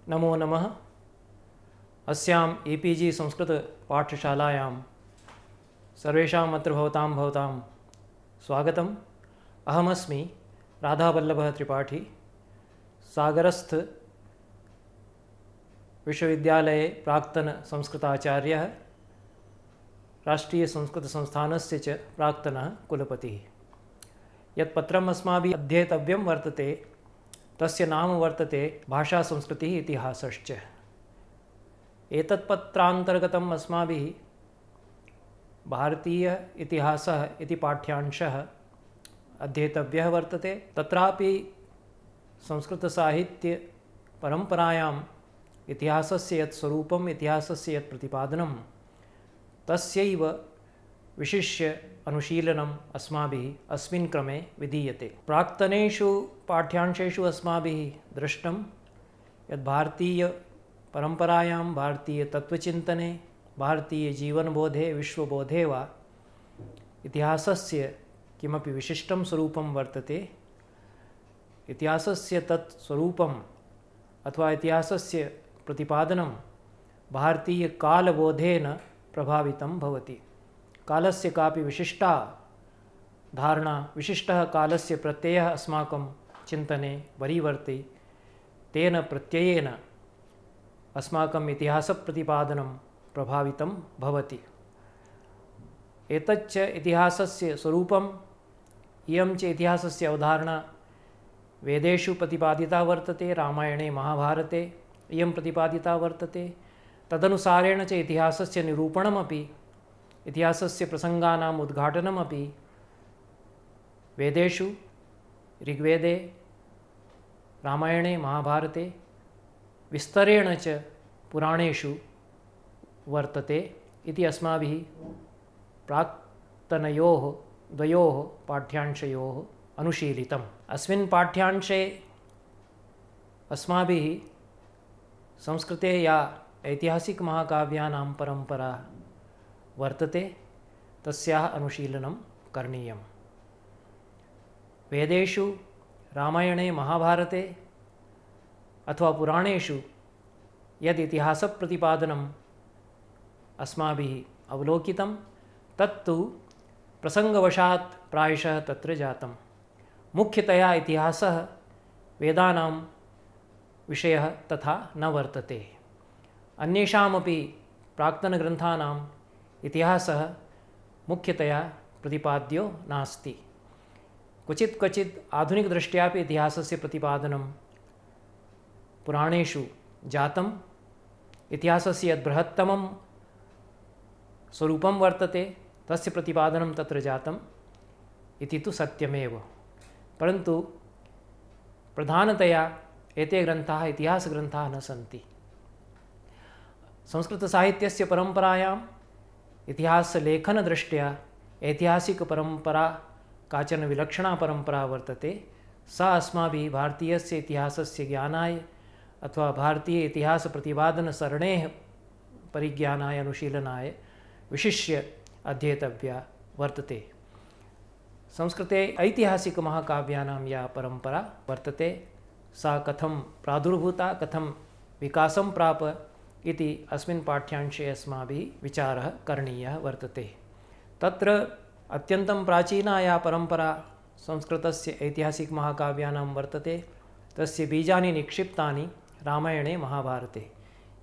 नमो नमः। अस्याम् EPG संस्कृतपाठशालायां सर्वेषाम् अत्र भवतां स्वागतम्। अहमस्मि राधावल्लभः त्रिपाठी, सागरस्थ विश्वविद्यालये प्राक्तनसंस्कृताचार्यः, राष्ट्रीयसंस्कृतसंस्थानस्य च प्राक्तनः कुलपतिः। यत् पत्रम् अस्माभिः अध्येतव्यं वर्तते तस्य नाम वर्तते भाषासंस्कृतिः इतिहासश्च। एतत् पत्रान्तर्गतम् अस्माभिः भारतीय इतिहासः इति पाठ्यांशः अध्येतव्यः वर्तते। तत्रापि संस्कृतसाहित्यपरम्परायाम् इतिहासस्य यत् स्वरूपम्, इतिहासस्य यत् प्रतिपादनं, तस्यैव विशिष्य अनुशीलनम् अस्माभिः अस्मिन् क्रमे विधीयते। प्राक्तनेषु पाठ्यांशेषु अस्माभिः दृष्टं यत् भारतीयपरम्परायां, भारतीयतत्त्वचिन्तने, भारतीयजीवनबोधे, विश्वबोधे वा इतिहासस्य किमपि विशिष्टं स्वरूपं वर्तते। इतिहासस्य तत् स्वरूपम् अथवा इतिहासस्य प्रतिपादनं भारतीयकालबोधेन प्रभावितं भवति। कालस्य कापि विशिष्टा धारणा, विशिष्टः कालस्य प्रत्ययः अस्माकं चिन्तने वरीवर्ति, तेन प्रत्ययेन अस्माकम् इतिहासप्रतिपादनं प्रभावितं भवति। एतच्च इतिहासस्य स्वरूपम्, इयं च इतिहासस्य अवधारणा वेदेषु प्रतिपादिता वर्तते, रामायणे महाभारते इयं प्रतिपादिता वर्तते। तदनुसारेण च इतिहासस्य निरूपणमपि, इतिहासस्य प्रसङ्गानाम् उद्घाटनमपि वेदेषु, ऋग्वेदे, रामायणे, महाभारते, विस्तरेण च पुराणेषु वर्तते इति अस्माभिः प्राक्तनयोः द्वयोः पाठ्यांशयोः अनुशीलितम्। अस्मिन् पाठ्यांशे अस्माभिः संस्कृते या ऐतिहासिकमहाकाव्यानां परम्परा वर्तते तस्याः अनुशीलनं करणीयम्। वेदेषु, रामायणे, महाभारते अथवा पुराणेषु यद् इतिहासप्रतिपादनम् अस्माभिः अवलोकितं तत्तु प्रसङ्गवशात् प्रायशः तत्र जातं। मुख्यतया इतिहासः वेदानां विषयः तथा न वर्तते। अन्येषामपि प्राक्तनग्रन्थानाम् इतिहासः मुख्यतया प्रतिपाद्यो नास्ति। क्वचित् क्वचित् आधुनिकदृष्ट्यापि इतिहासस्य प्रतिपादनं पुराणेषु जातम्। इतिहासस्य यत् बृहत्तमं स्वरूपं वर्तते तस्य प्रतिपादनं तत्र जातम् इति तु सत्यमेव। परन्तु प्रधानतया एते ग्रन्थाः इतिहासग्रन्थाः न सन्ति। संस्कृतसाहित्यस्य परम्परायाम् इतिहासलेखनदृष्ट्या ऐतिहासिकपरम्परा काचन विलक्षणा परम्परा वर्तते। सा अस्माभिः भारतीयस्य इतिहासस्य ज्ञानाय अथवा भारतीय इतिहासप्रतिपादनसरणेः परिज्ञानाय, अनुशीलनाय विशिष्य अध्येतव्या वर्तते। संस्कृते ऐतिहासिकमहाकाव्यानां या परम्परा वर्तते सा कथं प्रादुर्भूता, कथं विकासं प्राप इति अस्मिन् पाठ्यांशे अस्माभिः विचारः करणीयः वर्तते। तत्र अत्यन्तं प्राचीना या परम्परा संस्कृतस्य ऐतिहासिकमहाकाव्यानां वर्तते तस्य बीजानि निक्षिप्तानि रामायणे, महाभारते।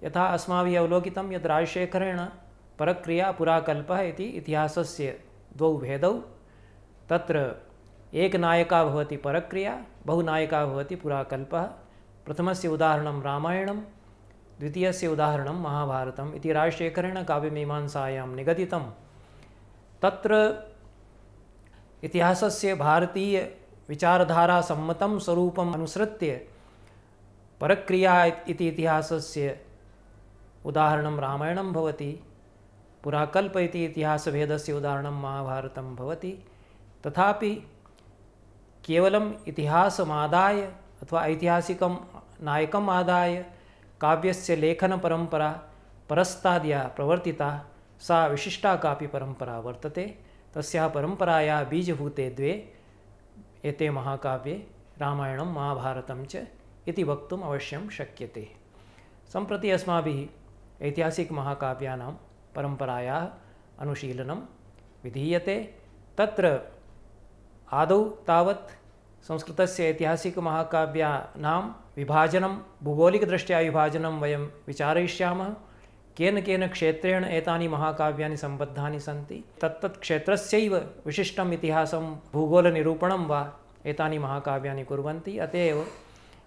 यथा अस्माभिः अवलोकितं यत् राजशेखरेण परक्रिया, पुराकल्पः इति इतिहासस्य द्वौ भेदौ। तत्र एकनायका भवति परक्रिया, बहुनायका भवति पुराकल्पः। प्रथमस्य उदाहरणं रामायणं, द्वितीयस्य उदाहरणं महाभारतम् इति राजशेखरेण काव्यमीमांसायां निगदितं। तत्र इतिहासस्य भारतीयविचारधारासम्मतं स्वरूपम् अनुसृत्य परक्रिया इति इतिहासस्य उदाहरणं रामायणं भवति, पुराकल्प इति इतिहासभेदस्य उदाहरणं महाभारतं भवति। तथापि केवलम् इतिहासमादाय अथवा ऐतिहासिकं नायकम् आदाय काव्यस्य लेखनपरम्परा परस्ताद्या प्रवर्तिता सा विशिष्टा कापि परम्परा वर्तते। तस्याः परम्परायाः बीजभूते द्वे एते महाकाव्ये रामायणं, महाभारतं च इति वक्तुम् अवश्यं शक्यते। सम्प्रति अस्माभिः ऐतिहासिकमहाकाव्यानां परम्परायाः अनुशीलनं विधीयते। तत्र आदौ तावत् संस्कृतस्य ऐतिहासिकमहाकाव्यानां विभाजनं, भौगोलिकदृष्ट्या विभाजनं वयं विचारयिष्यामः। केन केन क्षेत्रेण एतानि महाकाव्यानि सम्बद्धानि सन्ति, तत्तत् क्षेत्रस्यैव विशिष्टम् इतिहासं, भूगोलनिरूपणं वा एतानि महाकाव्यानि कुर्वन्ति। अत एव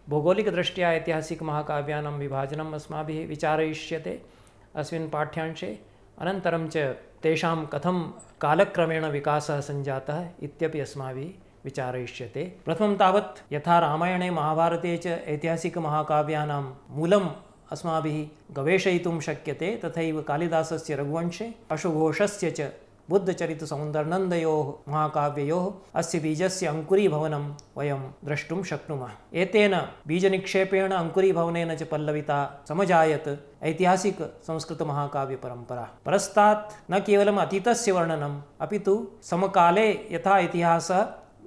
भौगोलिकदृष्ट्या ऐतिहासिकमहाकाव्यानां विभाजनम् अस्माभिः विचारयिष्यते अस्मिन् पाठ्यांशे। अनन्तरं च तेषां कथं कालक्रमेण विकासः सञ्जातः इत्यपि अस्माभिः विचारयिष्यते। प्रथमं तावत् यथा रामायणे महाभारते च ऐतिहासिकमहाकाव्यानां मूलम् अस्माभिः गवेषयितुं शक्यते, तथैव कालिदासस्य रघुवंशे, अशुघोषस्य च बुद्धचरितसौन्दर्यनन्दयोः महाकाव्ययोः अस्य बीजस्य अङ्कुरीभवनं वयं द्रष्टुं शक्नुमः। एतेन बीजनिक्षेपेण अङ्कुरीभवनेन च पल्लविता समजायत ऐतिहासिकसंस्कृतमहाकाव्यपरम्परा। परस्तात् न केवलम् अतीतस्य वर्णनम्, अपि तु समकाले यथा इतिहासः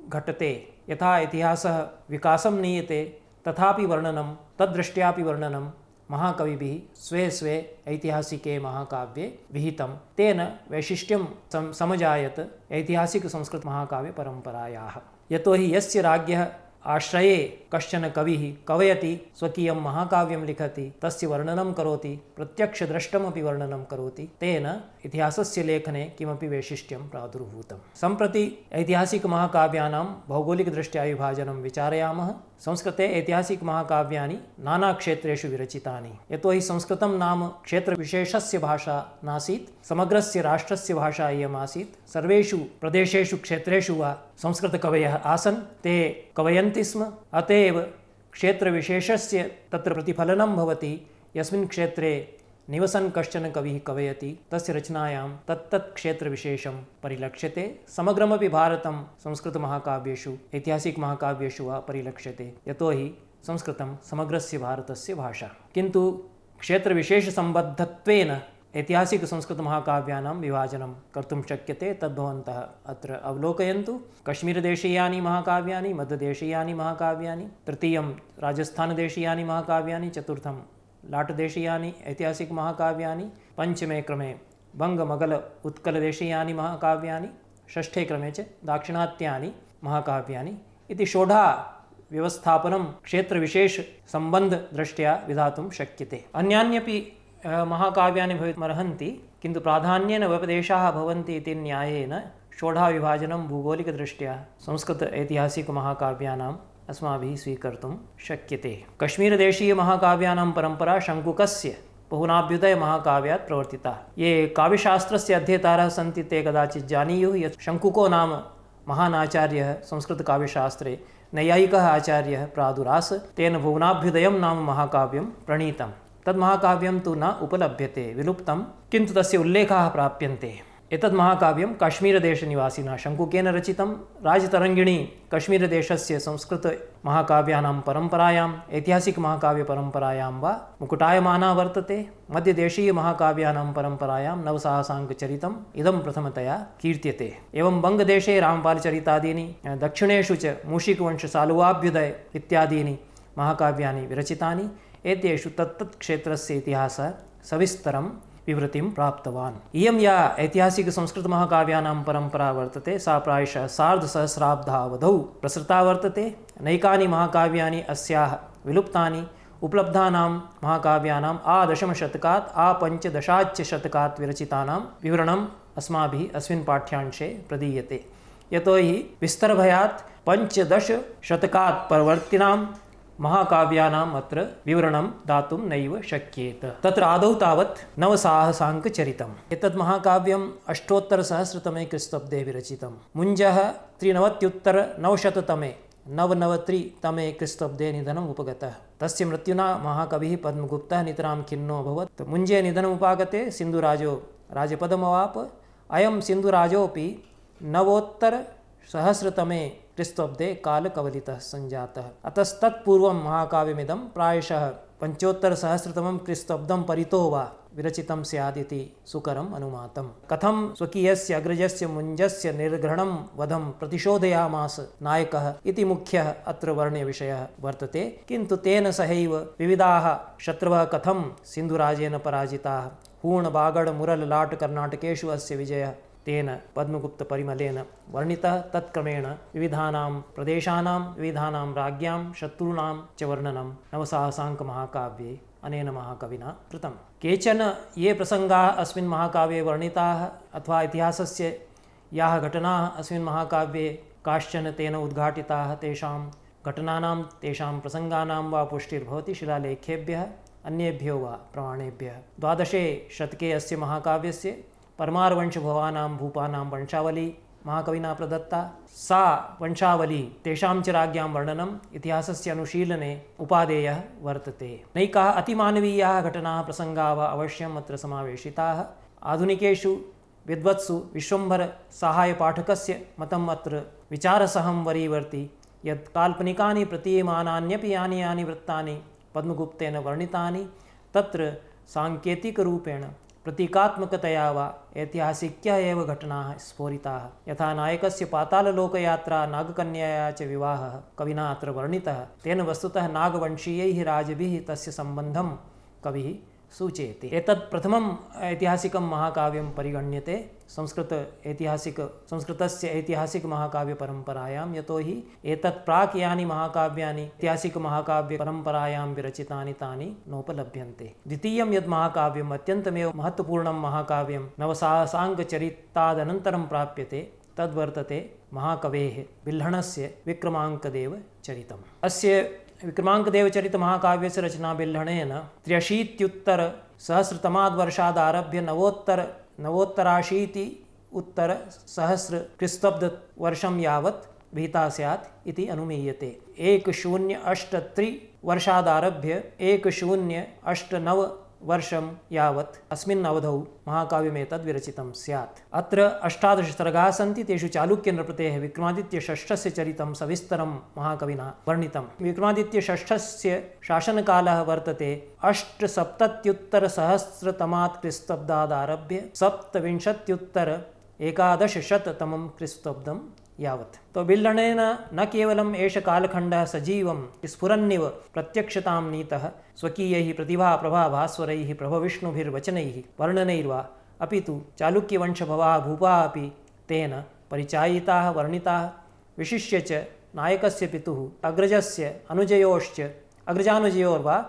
घटते, यथा इतिहासः विकासं नीयते, तथापि वर्णनं, तद्दृष्ट्यापि वर्णनं महाकविभिः स्वे स्वे ऐतिहासिके महाकाव्ये विहितं। तेन वैशिष्ट्यं समजायत ऐतिहासिकसंस्कृतमहाकाव्यपरम्परायाः। यतोहि यस्य राज्ञः आश्रये कश्चन कविः कवयति, स्वकीयं महाकाव्यं लिखति, तस्य वर्णनं करोति, प्रत्यक्षद्रष्टमपि वर्णनं करोति, तेन इतिहासस्य लेखने किमपि वैशिष्ट्यं प्रादुर्भूतम्। सम्प्रति ऐतिहासिकमहाकाव्यानां भौगोलिकदृष्ट्या विभाजनं विचारयामः। संस्कृते ऐतिहासिकमहाकाव्यानि नानाक्षेत्रेषु विरचितानि। यतोहि संस्कृतं नाम क्षेत्रविशेषस्य भाषा नासीत्, समग्रस्य राष्ट्रस्य भाषा इयम् आसीत्। सर्वेषु प्रदेशेषु क्षेत्रेषु वा संस्कृतकवयः आसन्, ते कवयन्ति स्म। अत एव क्षेत्रविशेषस्य तत्र प्रतिफलनं भवति। यस्मिन् क्षेत्रे निवसन् कश्चन कविः कवयति, तस्य रचनायां तत्तत् क्षेत्रविशेषं परिलक्ष्यते। समग्रमपि भारतं संस्कृतमहाकाव्येषु, ऐतिहासिकमहाकाव्येषु वा परिलक्ष्यते, यतोहि संस्कृतं समग्रस्य भारतस्य भाषा। किन्तु क्षेत्रविशेषसम्बद्धत्वेन ऐतिहासिकसंस्कृतमहाकाव्यानां विभाजनं कर्तुं शक्यते। तद्भवन्तः अत्र अवलोकयन्तु। कश्मीरदेशीयानि महाकाव्यानि, मध्यदेशीयानि महाकाव्यानि, तृतीयं राजस्थानदेशीयानि महाकाव्यानि, चतुर्थं लाटदेशीयानि ऐतिहासिकमहाकाव्यानि, पंचमे क्रमे बङ्गमगल उत्कलदेशीयानि महाकाव्यानि, षष्ठे क्रमे च दाक्षिणात्यानि महाकाव्यानि इति षोडा व्यवस्थापनं क्षेत्रविशेषसम्बन्धदृष्ट्या विधातुं शक्यते। अन्यान्यपि महाकाव्यानि भवितुमर्हन्ति, किन्तु प्राधान्येन व्यपदेशाः भवन्ति इति न्यायेन षोडा विभाजनं भौगोलिकदृष्ट्या संस्कृत ऐतिहासिकमहाकाव्यानाम् अस्माभिः स्वीकर्तुं शक्यते। कश्मीरदेशीयमहाकाव्यानां परम्परा शङ्कुकस्य बहुनाभ्युदयमहाकाव्यात् प्रवर्तिता। ये काव्यशास्त्रस्य अध्येतारः सन्ति ते कदाचित् जानीयुः यत् शङ्कुको नाम महान् आचार्यः संस्कृतकाव्यशास्त्रे नैयायिकः आचार्यः प्रादुरास। तेन बहुनाभ्युदयं नाम महाकाव्यं प्रणीतं। तद्महाकाव्यं तु न उपलभ्यते, विलुप्तं, किन्तु तस्य उल्लेखाः प्राप्यन्ते। एतद् महाकाव्यं काश्मीरदेशनिवासिना शङ्कुकेन रचितं। राजतरङ्गिणी कश्मीरदेशस्य संस्कृतमहाकाव्यानां परम्परायाम्, ऐतिहासिकमहाकाव्यपरम्परायां वा मुकुटायमाना वर्तते। मध्यदेशीयमहाकाव्यानां परम्परायां नवसाहसाङ्कचरितम् इदं प्रथमतया कीर्त्यते। एवं बङ्गदेशे रामपालचरितादीनि, दक्षिणेषु च मूषिकवंशसालुवाभ्युदय इत्यादीनि महाकाव्यानि विरचितानि। एतेषु तत्तत् क्षेत्रस्य इतिहासः सविस्तरं विवृतिं प्राप्तवान्। इयं या ऐतिहासिकसंस्कृतमहाकाव्यानां परम्परा वर्तते, सा प्रायशः सार्धसहस्राब्दावधौ प्रसृता वर्तते। नैकानि महाकाव्यानि अस्याः विलुप्तानि। उपलब्धानां महाकाव्यानाम् आदशमशतकात् आपञ्चदशाच्च शतकात् विरचितानां विवरणम् अस्माभिः अस्मिन् पाठ्यांशे प्रदीयते। यतोहि विस्तरभयात् 15 शतकात् परवर्तिनां महाकाव्यानाम् अत्र विवरणं दातुं नैव शक्येत। तत्र आदौ तावत् नवसाहसाङ्कचरितम्। एतद् महाकाव्यम् अष्टोत्तरसहस्रतमे क्रिस्तब्दे विरचितं। मुञ्जः 93-900 993 क्रिस्तब्दे निधनम् उपगतः। तस्य मृत्युना महाकविः पद्मगुप्तः नितरां खिन्नो अभवत्। मुञ्जे निधनमुपागते सिन्धुराजो राजपदमवाप। अयं सिन्धुराजोऽपि 9उत्तरसहस्रतमे क्रिस्तब्दे कालकवलितः सञ्जातः। अतस्तत्पूर्वं महाकाव्यमिदं प्रायशः 5उत्तरसहस्रतमं क्रिस्तब्दं परितो वा विरचितं स्यादिति सुकरम् अनुमातम्। कथं स्वकीयस्य अग्रजस्य मुञ्जस्य निर्घृणं वधं प्रतिशोधयामास नायकः इति मुख्यः अत्र वर्ण्यविषयः वर्तते। किन्तु तेन सहैव विविधाः शत्रवः कथं सिन्धुराजेन पराजिताः, हूण बागड मुरल लाट कर्णाटकेषु अस्य विजयः तेन पद्मगुप्तपरिमलेन वर्णितः। तत्क्रमेण विविधानां प्रदेशानां विविधानां राज्ञां शत्रूणां च वर्णनं नवसाहसाङ्कमहाकाव्ये अनेन महाकविना कृतं। केचन ये प्रसङ्गाः अस्मिन् महाकाव्ये वर्णिताः अथवा इतिहासस्य याः घटनाः अस्मिन् महाकाव्ये काश्चन तेन उद्घाटिताः, तेषां घटनानां तेषां प्रसङ्गानां वा पुष्टिर्भवति शिलालेखेभ्यः अन्येभ्यो वा प्रमाणेभ्यः। 12शे शतके अस्य महाकाव्यस्य परमारवंशभवानां भूपानां वंशावली महाकविना प्रदत्ता। सा वंशावली तेषां च राज्ञां वर्णनम् इतिहासस्य अनुशीलने उपादेयः वर्तते। नैकाः अतिमानवीयाः घटनाः प्रसङ्गाः वा अवश्यम् अत्र समावेशिताः। आधुनिकेषु विद्वत्सु विश्वम्भर साहाय्यपाठकस्य मतम् अत्र विचारसहं वरीवर्ति यत् काल्पनिकानि प्रतीयमानान्यपि यानि यानि वृत्तानि पद्मगुप्तेन वर्णितानि तत्र साङ्केतिकरूपेण प्रतीकात्मकतया वा ऐतिहासिक्यः एव घटनाः स्फोरिताः। यथा नायकस्य पाताललोकयात्रा नागकन्याया च विवाहः कविना अत्र वर्णितः, तेन वस्तुतः नागवंशीयैः राजभिः तस्य सम्बन्धं कविः सूचयति। एतत् प्रथमम् ऐतिहासिकं महाकाव्यं परिगण्यते संस्कृतस्य ऐतिहासिकमहाकाव्यपरम्परायां, यतोहि एतत् प्राक् यानि महाकाव्यानि ऐतिहासिकमहाकाव्यपरम्परायां विरचितानि तानि नोपलभ्यन्ते। द्वितीयं यद् महाकाव्यम् अत्यन्तमेव महत्त्वपूर्णं महाकाव्यं नवसाहसाङ्कचरितादनन्तरं प्राप्यते तद्वर्तते महाकवेः बिल्हणस्य विक्रमाङ्कदेवचरितम्। अस्य विक्रमाङ्कदेवचरितमहाकाव्यस्य रचना बिल्हणेन 83-सहस्रतमाद् वर्षादारभ्य नवोत्तराशीति-सहस्र ख्रीष्टाब्दवर्षं यावत् विहिता स्यात् इति अनुमीयते। 1083 वर्षादारभ्य 1089 वर्षं यावत् अस्मिन् अवधौ महाकाव्यमेतद् विरचितं स्यात्। अत्र 18 सर्गाः सन्ति, तेषु चालुक्यनृपतेः विक्रमादित्यषष्ठस्य चरितं सविस्तरं महाकविना वर्णितं। विक्रमादित्यषष्ठस्य शासनकालः वर्तते 870-सहस्रतमात् ख्रीष्टाब्दादारभ्य 17-1100 ख्रीष्टाब्दं यावत्। तो बिल्हणेन न केवलम् एष कालखण्डः सजीवं स्फुरन्निव प्रत्यक्षतां नीतः स्वकीयैः प्रतिभाप्रभाभास्वरैः प्रभविष्णुभिर्वचनैः वर्णनैर्वा, अपि तु चालुक्यवंशभवाः भूपाः अपि तेन परिचायिताः वर्णिताः। विशिष्य च नायकस्य पितुः अग्रजस्य अग्रजानुजयोर्वा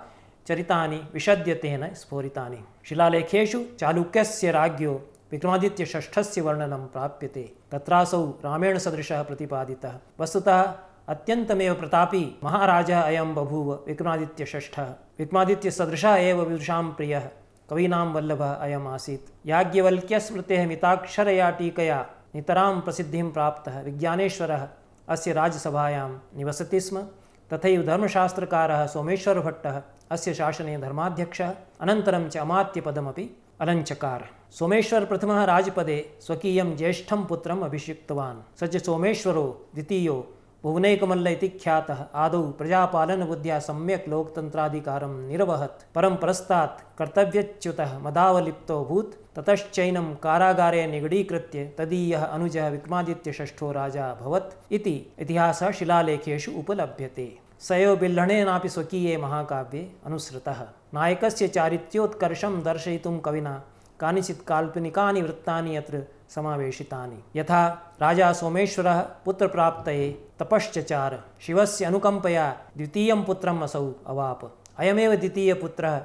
चरितानि विशद्य तेन स्फोरितानि। शिलालेखेषु चालुक्यस्य राज्ञो विक्रमादित्यषष्ठस्य वर्णनं प्राप्यते। तत्रासौ रामेण सदृशः प्रतिपादितः। वस्तुतः अत्यन्तमेव प्रतापी महाराजः अयं बभूव विक्रमादित्यषष्ठः। विक्रमादित्यसदृशः एव विदुषां प्रियः कवीनां वल्लभः अयम् आसीत्। याज्ञवल्क्यस्मृतेः मिताक्षरया टीकया नितरां प्रसिद्धिं प्राप्तः विज्ञानेश्वरः अस्य राजसभायां निवसति स्म। तथैव धर्मशास्त्रकारः सोमेश्वरभट्टः अस्य शासने धर्माध्यक्षः, अनन्तरं च अमात्यपदमपि अलञ्चकार। सोमेश्वर प्रथमः राजपदे स्वकीयं ज्येष्ठं पुत्रम् अभिषिक्तवान्। स च सोमेश्वरो द्वितीयो भुवनैकमल्ल इति ख्यातः। आदौ प्रजापालनबुद्ध्या सम्यक् लोकतन्त्राधिकारं निरवहत्, परं परस्तात् कर्तव्यच्युतः मदावलिप्तोऽभूत्। ततश्चैनं कारागारे निगडीकृत्य तदीयः अनुजः विक्रमादित्यषष्ठो राजा अभवत् इति इतिहासः शिलालेखेषु उपलभ्यते। स एव बिल्हणेनापि स्वकीये महाकाव्ये अनुसृतः। नायकस्य चारित्र्योत्कर्षं दर्शयितुं कविना कानिचित् काल्पनिकानि वृत्तानि अत्र समावेशितानि। यथा राजा सोमेश्वरः पुत्रप्राप्तये तपश्चचार, शिवस्य अनुकम्पया द्वितीयं पुत्रम् असौ अवाप। अयमेव द्वितीयपुत्रः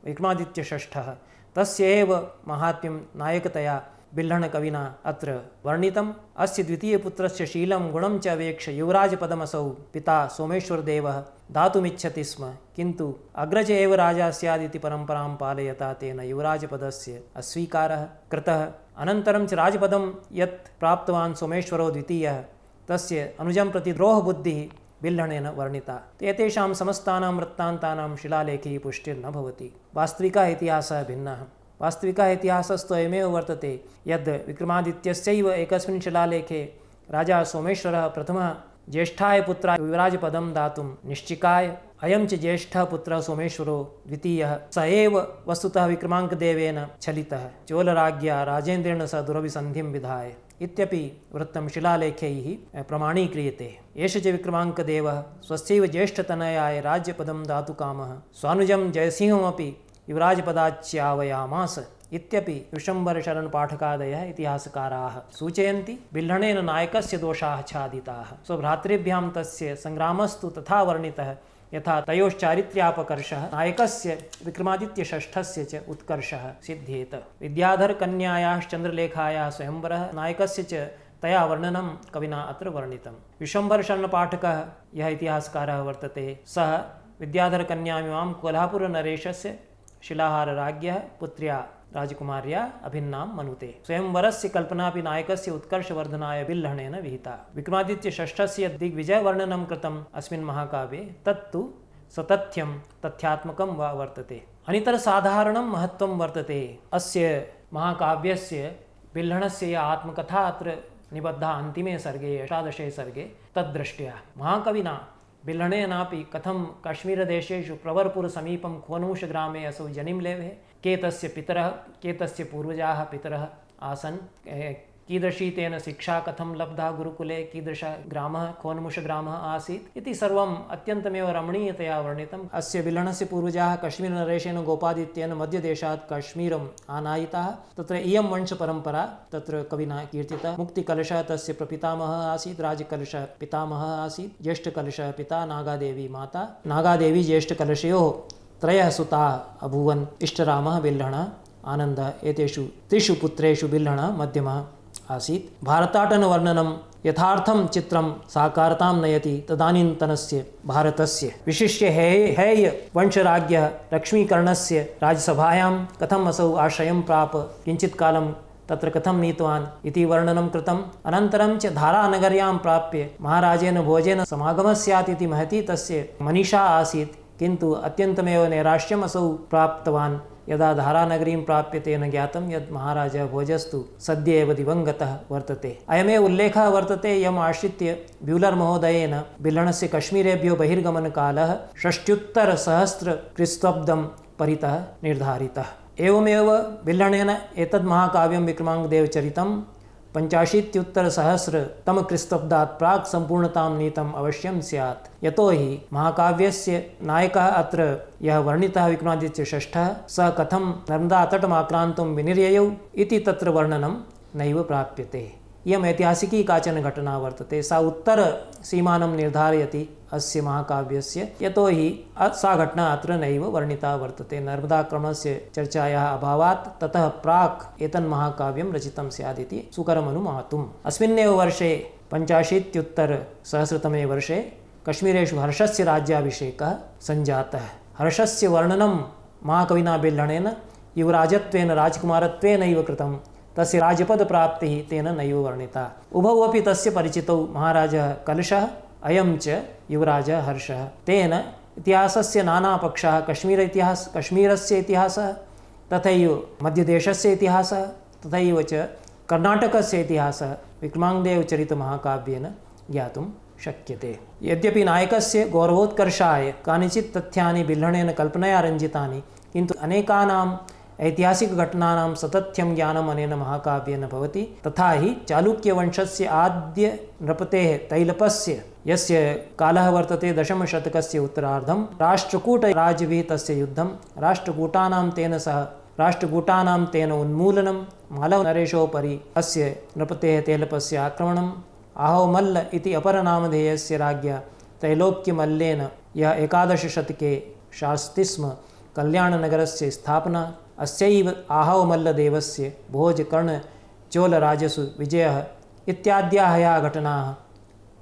विक्रमादित्यषष्ठः। तस्य एव माहात्म्यं नायकतया बिल्हणकविना अत्र वर्णितम्। अस्य द्वितीयपुत्रस्य शीलं गुणं च अवेक्ष्य युवराजपदमसौ पिता सोमेश्वरदेवः दातुमिच्छति स्म, किन्तु अग्रज एव राजा स्यादिति परम्परां पालयता तेन युवराजपदस्य अस्वीकारः कृतः। अनन्तरं च राजपदं यत् प्राप्तवान् सोमेश्वरो द्वितीयः, तस्य अनुजं प्रति द्रोहबुद्धिः बिल्हणेन वर्णिता। एतेषां समस्तानां वृत्तान्तानां शिलालेखे पुष्टिर्न भवति। वास्तविकः इतिहासः भिन्नः। वास्तविकः इतिहासस्तु अयमेव वर्तते यद् विक्रमादित्यस्यैव एकस्मिन् शिलालेखे राजा सोमेश्वरः प्रथमः ज्येष्ठाय पुत्राय युवराजपदं दातुं निश्चिकाय अयं च ज्येष्ठः पुत्रः सोमेश्वरो द्वितीयः स एव वस्तुतः विक्रमाङ्कदेवेन छलितः चोलराज्ञा राजेन्द्रेण सह दुरभिसन्धिं विधाय इत्यपि वृत्तं शिलालेखैः प्रमाणीक्रियते। एष च विक्रमाङ्कदेवः स्वस्यैव ज्येष्ठतनयाय राज्यपदं दातुकामः स्वानुजं जयसिंहमपि युवराजपदाच्यावयामास इत्यपि विश्वम्भरशरणपाठकादयः इतिहासकाराः सूचयन्ति। बिल्हणेन नायकस्य दोषाः छादिताः। स्वभ्रातृभ्यां तस्य सङ्ग्रामस्तु तथा वर्णितः यथा तयोश्चारित्र्यापकर्षः नायकस्य विक्रमादित्यषष्ठस्य च उत्कर्षः सिद्ध्येत। विद्याधरकन्यायाश्चन्द्रलेखायाः स्वयंवरः नायकस्य च तया वर्णनं कविना अत्र वर्णितं। विश्वम्भरशरणपाठकः यः इतिहासकारः वर्तते सः विद्याधरकन्यामिमां कोल्हापुरनरेशस्य शिलाहारराज्ञः पुत्र्या राजकुमार्या अभिन्नां मनुते। स्वयंवरस्य कल्पनापि नायकस्य उत्कर्षवर्धनाय बिल्हणेन विहिता। विक्रमादित्यषष्ठस्य दिग्विजयवर्णनं कृतम् अस्मिन् महाकाव्ये तत्तु सतथ्यं तथ्यात्मकं वा वर्तते। अनितरसाधारणं महत्त्वं वर्तते अस्य महाकाव्यस्य बिल्हणस्य या आत्मकथा अत्र निबद्धा अन्तिमे सर्गे अष्टादशे सर्गे तद्दृष्ट्या महाकविना बिल्हणेनापि कथं काश्मीरदेशेषु प्रवरपुरसमीपं खोनूषग्रामे असौ जनिं लेभे, के तस्य पितरः के तस्य पूर्वजाः पितरः आसन्, कीदृशी तेन शिक्षा कथं लब्धा गुरुकुले, कीदृशः ग्रामः खोन्मुषग्रामः आसीत् इति सर्वम् अत्यन्तमेव रमणीयतया वर्णितम्। अस्य बिल्हणस्य पूर्वजाः कश्मीरनरेशेन गोपादित्येन मध्यदेशात् काश्मीरम् आनायिताः। तत्र इयं वंशपरम्परा तत्र कविना कीर्तिता। मुक्तिकलशः तस्य प्रपितामहः आसीत्, राजकलशः पितामहः आसीत्, ज्येष्ठकलशः पिता, नागादेवी माता। नागादेवी ज्येष्ठकलशयोः त्रयः सुताः अभूवन्। इष्टरामः बिल्हणः, आनन्दः, एतेषु त्रिषु पुत्रेषु बिल्हणः मध्यमः आसीत्। भारताटनवर्णनं यथार्थं चित्रं साकारतां नयति तदानीन्तनस्य भारतस्य। विशिष्य हेय वंशराज्ञः लक्ष्मीकर्णस्य राजसभायां कथम् असौ आश्रयं प्राप, किञ्चित् कालं तत्र कथं नीतवान् इति वर्णनं कृतम्। अनन्तरं च धारानगर्यां प्राप्य महाराजेन भोजेन समागमः स्यात् इति महती तस्य मनीषा आसीत्, किन्तु अत्यन्तमेव नैराश्यम् असौ प्राप्तवान्। यदा धारानगरीं प्राप्य तेन ज्ञातं यत् महाराजः भोजस्तु सद्य एव दिवङ्गतः वर्तते। अयमेव उल्लेखः वर्तते यम् आश्रित्य ब्यूलर् महोदयेन बिल्हणस्य कश्मीरेभ्यो बहिर्गमनकालः 6,000 परितः निर्धारितः। एवमेव बिल्हणेन एतद् महाकाव्यं विक्रमाङ्कदेवचरितं 85,100 प्राक् सम्पूर्णतां नीतम् अवश्यं स्यात्। यतोहि महाकाव्यस्य नायकः अत्र यः वर्णितः विक्रमादित्यषष्ठः सः कथं नर्मदातटमाक्रान्तुं विनिर्ययौ इति तत्र वर्णनं नैव प्राप्यते। इयम् ऐतिहासिकी काचन घटना वर्तते। सा उत्तरसीमानं निर्धारयति अस्य महाकाव्यस्य, यतोहि सा घटना अत्र नैव वर्णिता वर्तते। नर्मदाक्रमणस्य चर्चायाः अभावात् ततः प्राक् एतन्महाकाव्यं रचितं स्यादिति सुकरमनुमातुम्। अस्मिन्नेव वर्षे 85,100 वर्षे कश्मीरेषु हर्षस्य राज्याभिषेकः सञ्जातः। हर्षस्य वर्णनं महाकविना बिल्हणेन युवराजत्वेन राजकुमारत्वेनैव कृतं। तस्य राजपदप्राप्तिः तेन नैव वर्णिता। उभौ अपि तस्य परिचितौ महाराजः कलशः, अयं च युवराजः हर्षः। तेन इतिहासस्य नानापक्षाः कश्मीरस्य इतिहासः, तथैव मध्यदेशस्य इतिहासः, तथैव च कर्णाटकस्य इतिहासः विक्रमाङ्कदेवचरितमहाकाव्येन ज्ञातुं शक्यते। यद्यपि नायकस्य गौरवोत्कर्षाय कानिचित् तथ्यानि बिल्हणेन कल्पनया रञ्जितानि, किन्तु अनेकानाम् ऐतिहासिकघटनानां सतथ्यं ज्ञानम् अनेन महाकाव्येन भवति। तथा हि चालुक्यवंशस्य आद्य नृपतेः तैलपस्य यस्य कालः वर्तते 10th शतकस्य उत्तरार्धं, राष्ट्रकूटराजभिः तस्य युद्धं, राष्ट्रकूटानां तेन उन्मूलनं, मालवनरेशोपरि अस्य नृपतेः तैलपस्य आक्रमणम्, आहोमल्ल इति अपरनामधेयस्य राज्ञा त्रैलोक्यमल्लेन यः 11th शतके शास्ति स्म कल्याणनगरस्य स्थापना, अस्यैव आहोमल्लदेवस्य भोजकर्णचोलराजसु विजयः इत्याद्याः याः घटनाः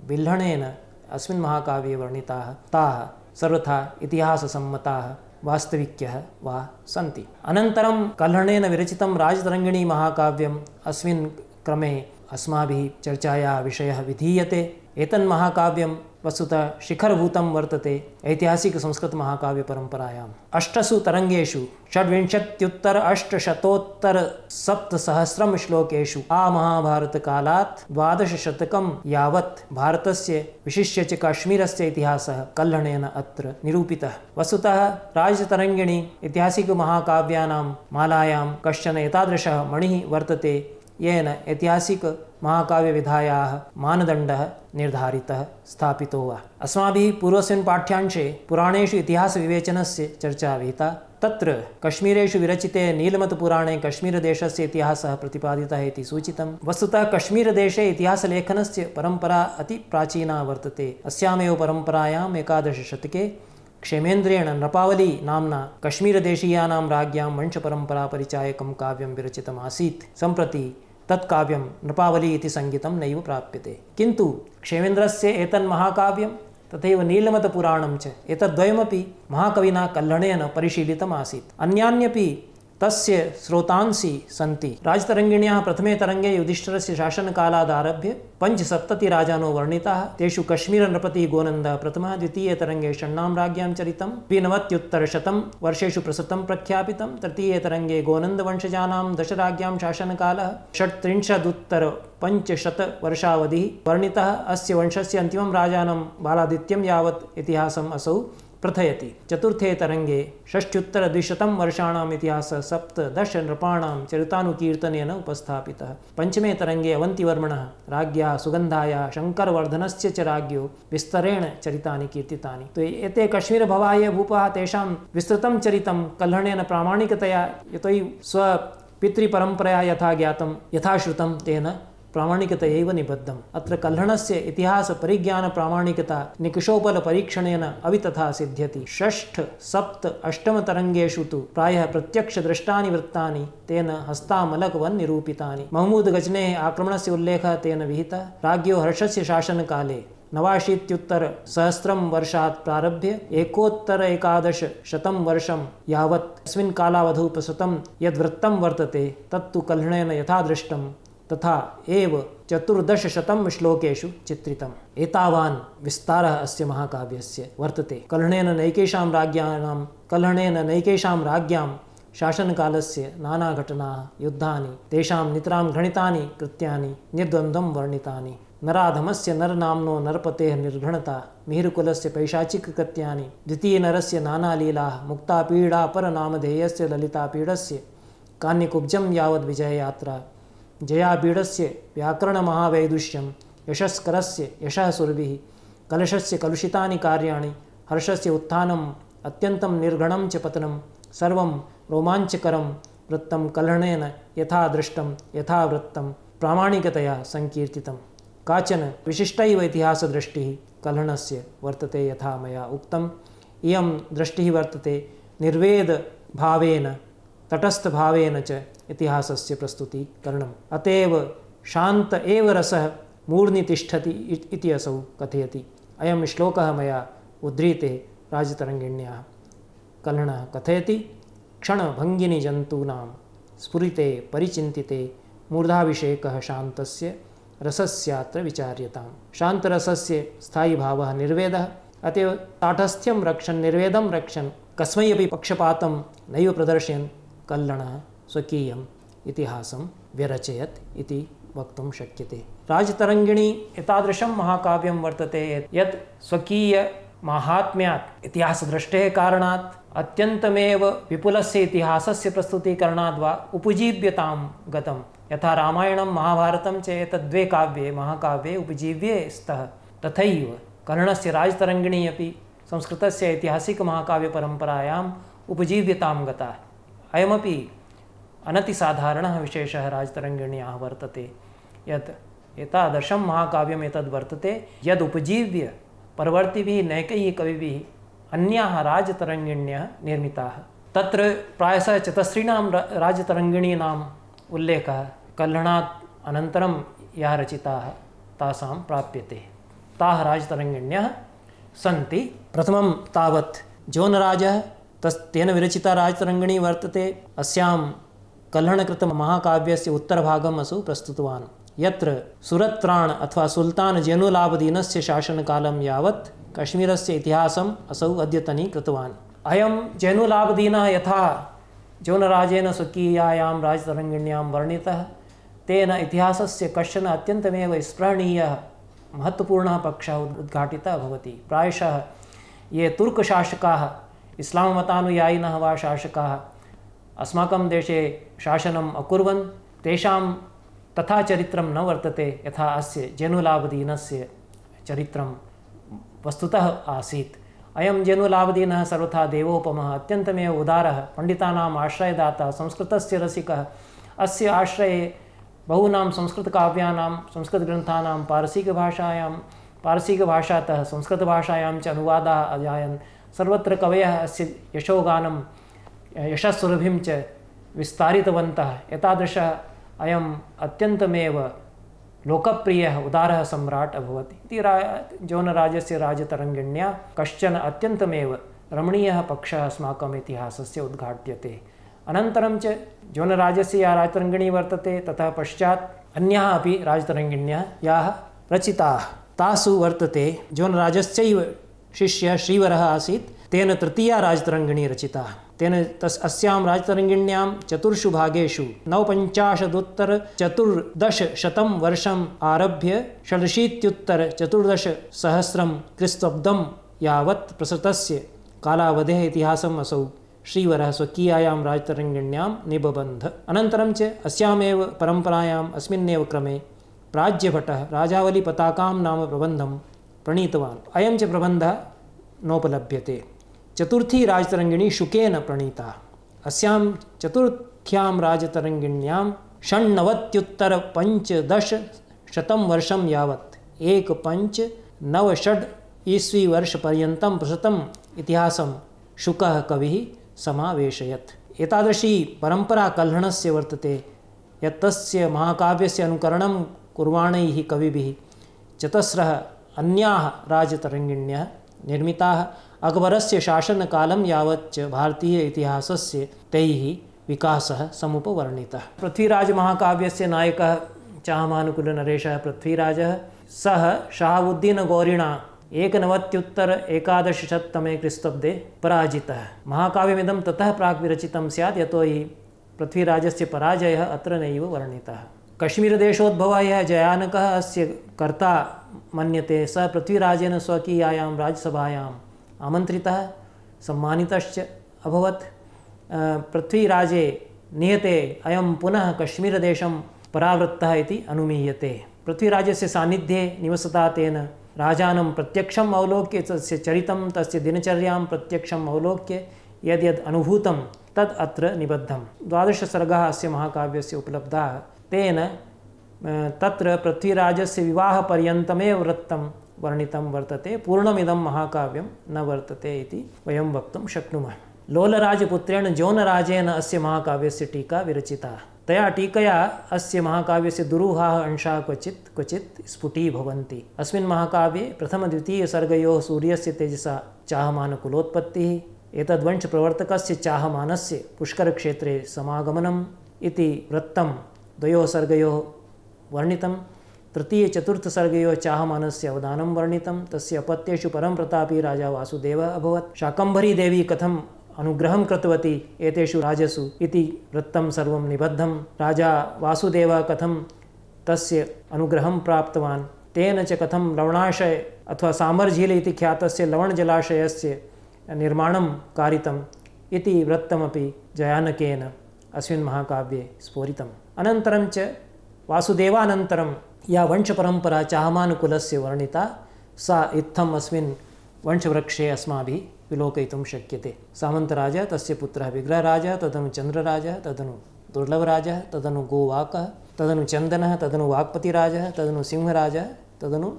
बिल्हणेन अस्मिन् महाकाव्ये वर्णिताः ताः सर्वथा इतिहाससम्मताः वास्तविक्यः वा सन्ति। अनन्तरं कल्हणेन विरचितं राजतरङ्गिणी महाकाव्यम् अस्मिन् क्रमे अस्माभिः चर्चायाः विषयः विधीयते। एतन्महाकाव्यं वस्तुतः शिखरभूतं वर्तते ऐतिहासिकसंस्कृतमहाकाव्यपरम्परायाम्। 8 तरङ्गेषु 67,800 श्लोकेषु महाभारतकालात् 12 शतकं यावत् भारतस्य विशिष्य च काश्मीरस्य इतिहासः कल्हणेन अत्र निरूपितः। वस्तुतः राजतरङ्गिणी ऐतिहासिकमहाकाव्यानां मालायां कश्चन एतादृशः मणिः वर्तते येन ऐतिहासिकमहाकाव्यविधायाः मानदण्डः निर्धारितः स्थापितो वा। अस्माभिः पूर्वस्मिन् पाठ्यांशे पुराणेषु इतिहासविवेचनस्य चर्चा विहिता। तत्र कश्मीरेषु विरचिते नीलमतपुराणे कश्मीरदेशस्य इतिहासः प्रतिपादितः इति सूचितं। वस्तुतः कश्मीरदेशे इतिहासलेखनस्य परम्परा अतिप्राचीना वर्तते। अस्यामेव परम्परायाम् 11 शतके क्षेमेन्द्रेण नृपावली नाम्ना कश्मीरदेशीयानां राज्ञां वंशपरम्परापरिचायकं काव्यं विरचितम् आसीत्। सम्प्रति तत् काव्यं नृपावली इति संज्ञितं नैव प्राप्यते। किन्तु क्षेमेन्द्रस्य एतन्महाकाव्यं तथैव नीलमतपुराणं च एतद्वयमपि महाकविना कल्हणेन परिशीलितम् आसीत्। अन्यान्यपि तस्य स्रोतांसि सन्ति। राजतरङ्गिण्याः प्रथमे तरङ्गे युधिष्ठिरस्य शासनकालादारभ्य 75 राजानो वर्णिताः। तेषु कश्मीरनृपतिः गोनन्दः प्रथमः। द्वितीये तरङ्गे षण्णां राज्ञां चरितं 92-100 वर्षेषु प्रसृतं प्रख्यापितं। तृतीये तरङ्गे गोनन्दवंशजानां 10 राज्ञां शासनकालः 37-500 वर्षावधिः वर्णितः। अस्य वंशस्य अन्तिमं राजानं बालादित्यं यावत् इतिहासम् असौ प्रथयति। चतुर्थे तरङ्गे 60-200 वर्षाणाम् इतिहासः 17 नृपाणां चरितानुकीर्तनेन उपस्थापितः। पञ्चमे तरङ्गे अवन्तिवर्मणः राज्ञाः सुगन्धायाः शङ्करवर्धनस्य च राज्ञो विस्तरेण चरितानि कीर्तितानि। तो एते कश्मीरभवाय भूपाः तेषां विस्तृतं चरितं कल्हणेन प्रामाणिकतया यतोहि स्वपितृपरम्परया यथा ज्ञातं यथा श्रुतं तेन प्रामाणिकतयैव निबद्धम्। अत्र कल्हणस्य इतिहासपरिज्ञानप्रामाणिकता निकषोपलपरीक्षणेन अवितथा सिद्ध्यति। 6, 7, 8 तरङ्गेषु तु प्रायः प्रत्यक्षदृष्टानि वृत्तानि तेन हस्तामलकवन् निरूपितानि। महमूद गजनेः आक्रमणस्य उल्लेखः तेन विहितः। राज्ञो हर्षस्य शासनकाले 89-100 वर्षात् प्रारभ्य 1,1100 वर्षं यावत् अस्मिन् कालावधौ प्रसृतं यद्वृत्तं वर्तते तत्तु कल्हणेन यथा दृष्टं तथा एव 1400 श्लोकेषु चित्रितम्। एतावान् विस्तारः अस्य महाकाव्यस्य वर्तते। कल्हणेन नैकेषां राज्ञां शासनकालस्य नानाघटनाः युद्धानि तेषां नितरां घृणितानि कृत्यानि निर्द्वन्द्वं वर्णितानि। नराधमस्य नरनाम्नो नरपतेः निर्घृणता मिहिरकुलस्य पैशाचिककृत्यानि द्वितीयनरस्य नानालीलाः मुक्तापीडापरनामधेयस्य ललितापीडस्य कान्यकुब्जं यावद् विजययात्रा जयापीडस्य व्याकरणमहावैदुष्यं यशस्करस्य यशः सुरभिः कलशस्य कलुषितानि कार्याणि हर्षस्य उत्थानम् अत्यन्तं निर्घणं च पतनं सर्वं रोमाञ्चकरं वृत्तं कल्हणेन यथा दृष्टं यथा वृत्तं प्रामाणिकतया संकीर्तितं। काचन विशिष्टैव इतिहासदृष्टिः कल्हणस्य वर्तते यथा मया उक्तम्। इयं दृष्टिः वर्तते निर्वेदभावेन तटस्थभावेन च इतिहासस्य प्रस्तुतीकरणम्। अतएव शान्त एव रसः मूर्ध्नि तिष्ठति इति असौ कथयति। अयं श्लोकः मया उद्धृते राजतरङ्गिण्याः। कल्हणः कथयति क्षणभङ्गिनि जन्तूनां स्फुरिते परिचिन्तिते मूर्धाभिषेकः शान्तस्य रसस्यात्र विचार्यताम्। शान्तरसस्य स्थायी भावः निर्वेदः। अतएव ताटस्थ्यं रक्षन् निर्वेदं रक्षन् कस्मै अपि पक्षपातं नैव प्रदर्शयन् कल्हणः स्वकीयम् इतिहासं व्यरचयत् इति वक्तुं शक्यते। राजतरङ्गिणी एतादृशं महाकाव्यं वर्तते यत् स्वकीयमाहात्म्यात् इतिहासदृष्टेः कारणात् अत्यन्तमेव विपुलस्य इतिहासस्य प्रस्तुतीकरणाद् वा उपजीव्यतां गतं। यथा रामायणं महाभारतं च एतद् काव्ये महाकाव्ये उपजीव्ये स्तः तथैव कल्हणस्य राजतरङ्गिणी अपि संस्कृतस्य ऐतिहासिकमहाकाव्यपरम्परायाम् उपजीव्यतां गता। अयमपि अनतिसाधारणः विशेषः राजतरङ्गिण्याः वर्तते यत् एतादृशं महाकाव्यम् एतद् वर्तते यद् उपजीव्य परवर्तिभिः नैकैः कविभिः अन्याः राजतरङ्गिण्यः निर्मिताः। तत्र प्रायशः 4 राजतरङ्गिणीनाम् उल्लेखः कल्हणात् अनन्तरं याः रचिताः तासां प्राप्यते। ताः राजतरङ्गिण्यः सन्ति। प्रथमं तावत् जोनराजः तेन विरचिता राजतरङ्गिणी वर्तते। अस्यां कल्हणकृतमहाकाव्यस्य उत्तरभागम् असौ प्रस्तुतवान्। यत्र सुरत्राण अथवा सुल्तान जैनुलाब्दीनस्य शासनकालं यावत् कश्मीरस्य इतिहासम् असौ अद्यतनी कृतवान्। अयं जैनुलाब्दीनः यथा जौनराजेन स्वकीयायां राजतरङ्गिण्यां वर्णितः, तेन इतिहासस्य कश्चन अत्यन्तमेव स्पृहणीयः महत्त्वपूर्णः पक्षः उद्घाटितः भवति। प्रायशः ये तुर्कशासकाः, इस्लाममतानुयायिनः वा शासकाः अस्माकं देशे शासनम् अकुर्वन्, तेषां तथा चरित्रं न वर्तते यथा अस्य जैनुलाब्दीनस्य चरित्रं वस्तुतः आसीत्। अयं जैनुलाब्दीनः सर्वथा देवोपमः, अत्यन्तमेव उदारः, पण्डितानाम् आश्रयदाता, संस्कृतस्य रसिकः। अस्य आश्रये बहूनां संस्कृतकाव्यानां, संस्कृतग्रन्थानां पारसीकभाषातः संस्कृतभाषायां च अनुवादाः अजायन्। सर्वत्र कवयः अस्य यशोगानं, यशस्सुरभिं च विस्तारितवन्तः। एतादृशः अयम् अत्यन्तमेव लोकप्रियः उदारः सम्राट् अभवत् इति जौनराजस्य राजतरङ्गिण्या कश्चन अत्यन्तमेव रमणीयः पक्षः अस्माकम् इतिहासस्य उद्घाट्यते। अनन्तरं च जौनराजस्य या राजतरङ्गिणी वर्तते, ततः पश्चात् अन्याः अपि राजतरङ्गिण्यः याः रचिताः, तासु वर्तते जौनराजस्यैव शिष्यः श्रीवरः आसीत्, तेन तृतीया राजतरङ्गिणी रचिता। तेन अस्यां राजतरङ्गिण्यां चतुर्षु भागेषु 49,1414 वर्षम् आरभ्य 86,1414 क्रिस्त्वब्दं यावत् प्रसृतस्य कालावधेः इतिहासम् असौ श्रीवरः स्वकीयायां राजतरङ्गिण्यां निबबन्ध। अनन्तरं च अस्यामेव परम्परायाम् अस्मिन्नेव क्रमे प्राज्यभट्टः राजावलीपताकां नाम प्रबन्धं प्रणीतवान्। अयं च प्रबन्धः नोपलभ्यते। चतुर्थी राजतरङ्गिणी शुकेन प्रणीता। अस्यां चतुर्थ्यां राजतरङ्गिण्यां 96,1500 वर्षं यावत् 1596 ईस्वीवर्षपर्यन्तं प्रसृतम् इतिहासं शुकः कविः समावेशयत्। एतादृशी परम्परा कल्हणस्य वर्तते यत् तस्य महाकाव्यस्य अनुकरणं कुर्वाणैः कविभिः चतस्रः अन्याः राजतरङ्गिण्यः निर्मिताः। अकबरस्य शासनकालं यावच्च भारतीय इतिहासस्य तैः विकासः समुपवर्णितः। पृथ्वीराजमहाकाव्यस्य नायकः चाहमानुकुलनरेशः पृथ्वीराजः। सः शहाबुद्दीन गौरिणा 91,1110 क्रिस्तब्दे पराजितः। महाकाव्यमिदं ततः प्राक् विरचितं स्यात् यतोहि पृथ्वीराजस्य पराजयः अत्र नैव वर्णितः। कश्मीरदेशोद्भवः यः जयानकः अस्य कर्ता मन्यते, सः पृथ्वीराजेन स्वकीयायां राज्यसभायाम् आमन्त्रितः, सम्मानितश्च अभवत्। पृथ्वीराजे नियते अयं पुनः कश्मीरदेशं परावृत्तः इति अनुमीयते। पृथ्वीराजस्य सान्निध्ये निवसता तेन राजानं प्रत्यक्षम् अवलोक्य, तस्य चरितं, तस्य दिनचर्यां प्रत्यक्षम् अवलोक्य यद्यद् अनुभूतं तद् अत्र निबद्धं। 12 सर्गाः अस्य महाकाव्यस्य उपलब्धाः। तेन तत्र पृथ्वीराजस्य विवाहपर्यन्तमेव वृत्तं वर्णितं वर्तते। पूर्णमिदं महाकाव्यं न वर्तते इति वयं वक्तुं शक्नुमः। लोलराजपुत्रेण जौनराजेन अस्य महाकाव्यस्य टीका विरचिता। तया टीकया अस्य महाकाव्यस्य दुरूहाः अंशाः क्वचित् स्फुटीभवन्ति। अस्मिन् महाकाव्ये प्रथमद्वितीयसर्गयोः सूर्यस्य तेजसा चाहमानकुलोत्पत्तिः, एतद्वंशप्रवर्तकस्य चाहमानस्य पुष्करक्षेत्रे समागमनम् इति वृत्तं द्वयोः सर्गयोः वर्णितं। तृतीयचतुर्थसर्गयोः चाहमानस्य अवदानं वर्णितं। तस्य अपत्येषु परं प्रतापी राजा वासुदेवः अभवत्। शाकम्भरी देवी कथम् अनुग्रहं कृतवती एतेषु राजसु इति वृत्तं सर्वं निबद्धं। राजा वासुदेवः कथं तस्य अनुग्रहं प्राप्तवान्, तेन च कथं लवणाशय अथवा सामर्झील इति ख्यातस्य लवणजलाशयस्य निर्माणं कारितम् इति वृत्तमपि जयानकेन अस्मिन् महाकाव्ये स्फोरितम्। अनन्तरं च वासुदेवानन्तरं या वंशपरम्परा चाहमानुकुलस्य वर्णिता, सा इत्थम् अस्मिन् वंशवृक्षे अस्माभिः विलोकयितुं शक्यते। सामन्तराजः, तस्य पुत्रः विग्रहराजः, तदनु चन्द्रराजः, तदनु दुर्लभराजः, तदनु गोवाकः, तदनु चन्दनः, तदनु वाक्पतिराजः, तदनु सिंहराजः, तदनु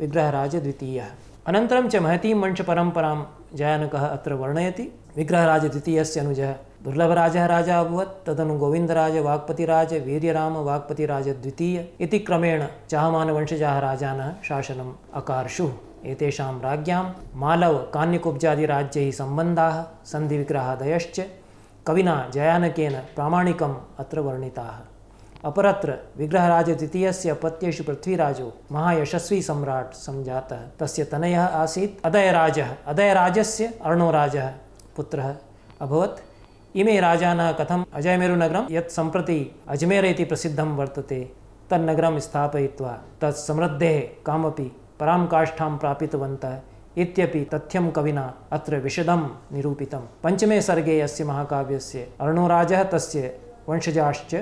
विग्रहराजः द्वितीयः। अनन्तरं च महतीं वंशपरम्परां जयानकः अत्र वर्णयति। विग्रहराजः द्वितीयस्य अनुजः दुर्लभराजः राजा अभवत्। तदनु गोविन्दराज, वाक्पतिराज, वीर्यराम, वाक्पतिराज द्वितीय इति क्रमेण चाहमानवंशजाः राजानः शासनम् अकार्षुः। एतेषां राज्ञां मालव कान्यकुब्जादिराज्यैः सम्बन्धाः सन्धिविग्रहादयश्च कविना जयानकेन प्रामाणिकम् अत्र वर्णिताः। अपरत्र विग्रहराज द्वितीयस्य अपत्येषु पृथ्वीराजो महायशस्वी सम्राट् संजातः। तस्य तनयः आसीत् अदयराजः। अदयराजस्य अर्णोराजः पुत्रः अभवत्। इमे राजानः कथम् अजयमेरुनगरं यत् सम्प्रति अजमेर इति प्रसिद्धं वर्तते तन्नगरं स्थापयित्वा तत्समृद्धेः कामपि पराकाष्ठां प्रापितवन्तः इत्यपि तथ्यं कविना अत्र विशदं निरूपितं। पञ्चमे सर्गे अस्य महाकाव्यस्य अर्णोराजः तस्य वंशजाश्च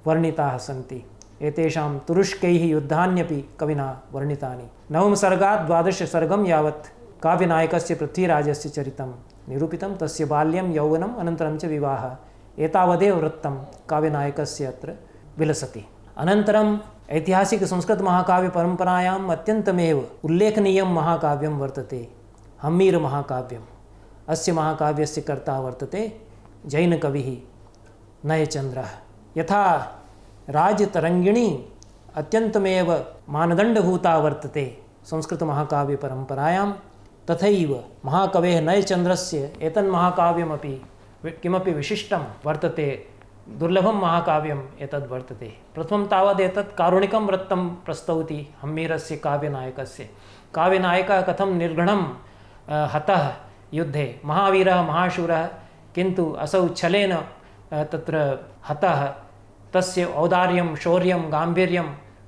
वर्णिताः सन्ति। एतेषां तुरुष्कैः युद्धान्यपि कविना वर्णितानि। नवमसर्गात् 12 सर्गं यावत् काव्यनायकस्य पृथ्वीराजस्य चरितं निरूपितं। तस्य बाल्यं यौवनम् अनन्तरं च विवाहः एतावदेव वृत्तं काव्यनायकस्य अत्र विलसति। अनन्तरम् ऐतिहासिकसंस्कृतमहाकाव्यपरम्परायाम् अत्यन्तमेव उल्लेखनीयं महाकाव्यं वर्तते हम्मीरमहाकाव्यम्। अस्य महाकाव्यस्य कर्ता वर्तते जैनकविः नयचन्द्रः। यथा राजतरङ्गिणी अत्यन्तमेव मानदण्डभूता वर्तते संस्कृतमहाकाव्यपरम्परायां, तथैव महाकवेः नयचन्द्रस्य एतन्महाकाव्यमपि किमपि विशिष्टं वर्तते, दुर्लभं महाकाव्यम् एतद् वर्तते। प्रथमं तावत् एतत् कारुणिकं वृत्तं प्रस्तौति हम्मीरस्य काव्यनायकस्य। काव्यनायकः कथं निर्घृणं हतः युद्धे, महावीरः महाशूरः, किन्तु असौ छलेन तत्र हतः। तस्य औदार्यं शौर्यं गाम्भीर्यं